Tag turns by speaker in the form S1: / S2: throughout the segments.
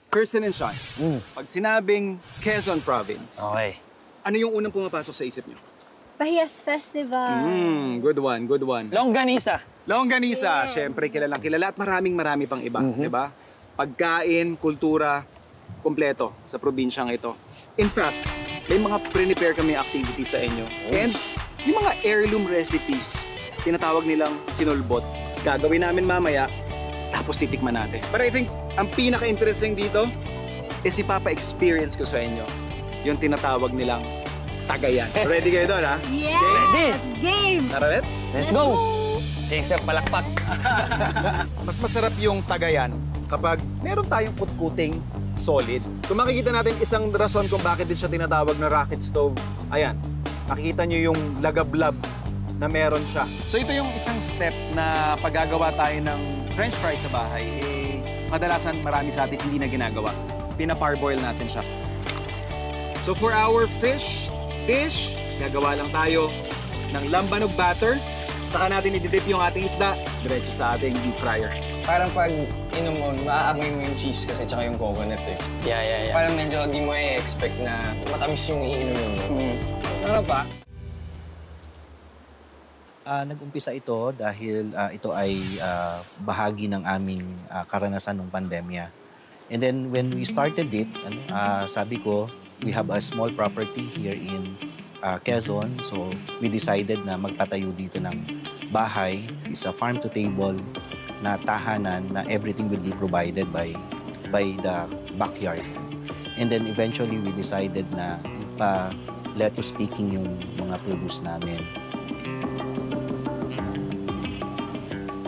S1: Kirsten and Sean, pag sinabing Quezon Province, ano yung unang pumapasok sa isip nyo?
S2: Pahias Festival.
S1: Good one, good one.
S3: Longganisa.
S1: Longganisa, syempre kilalang kilala at marami pang iba, di ba? Pagkain, kultura, kompleto sa probinsyang ito. In fact, may mga prepare kami activities sa inyo. And yung mga heirloom recipes, tinatawag nilang sinulbot. Gagawin namin mamaya, tapos titikman natin. But I think, ang pinaka-interesting dito is ipapa-experience ko sa inyo yung tinatawag nilang tagayan. Ready kayo doon, ha?
S2: Yes!
S3: Ready?
S2: Game!
S1: Tara, let's
S3: go! Jason, palakpak.
S1: Mas masarap yung tagayan kapag meron tayong kutkuting solid. Kung makikita natin isang rason kung bakit din siya tinatawag na rocket stove, ayan, makikita nyo yung lagablab na meron siya. So ito yung isang step na paggagawa tayo ng french fries sa bahay, kadalasan marami sa atin hindi na ginagawa. Pina-parboil natin siya. So for our fish dish, gagawa lang tayo ng lambanog batter. Saka natin i-dip yung ating isda, diretso sa ating deep fryer.
S4: Parang pag inom mo, maaamoy mo yung cheese kasi tsaka yung coconut eh.
S3: Yeah.
S4: Parang medyo di mo i-expect na matamis yung iinumin mo. Sarap pa.
S5: Nag-umpisa ito dahil ito ay bahagi ng aming karanasan ng pandemya. And then when we started it, sabi ko, we have a small property here in Quezon. So we decided na magpatayo dito ng bahay. It's a farm-to-table na tahanan na everything will be provided by the backyard. And then eventually we decided na let to speaking yung mga produce namin.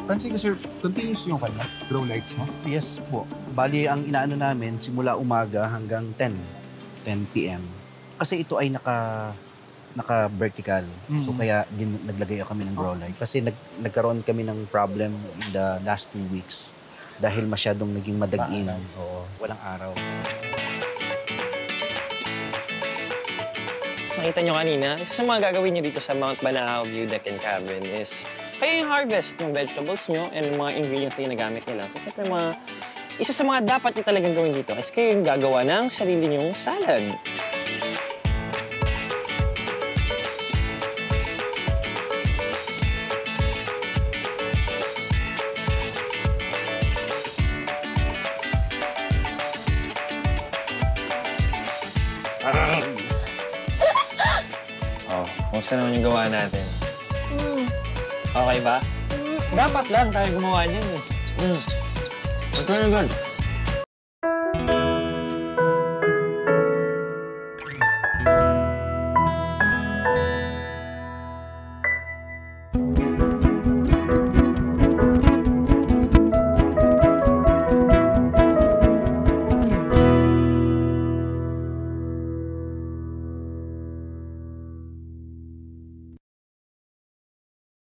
S1: Pansin ko, sir, continuous yung grow lights mo?
S5: Yes po. Bali, ang inaano namin, simula umaga hanggang 10 p.m. Kasi ito ay naka-vertical. So kaya naglagay kami ng grow light. Kasi nagkaroon kami ng problem in the last 2 weeks dahil masyadong naging madagin. Oo, walang araw.
S3: Nakita nyo kanina, isa sa mga gagawin nyo dito sa Mount Banao View Deck and Cabin is kayo yung harvest ng vegetables nyo and mga ingredients na ginagamit nila. So, siyempre, isa sa mga dapat nyo talagang gawin dito is kayo yung gagawa ng sarili nyong salad. Kumusta naman yung gawa natin? Okay ba? Dapat lang tayo gumawa niyan. Okay na, girl.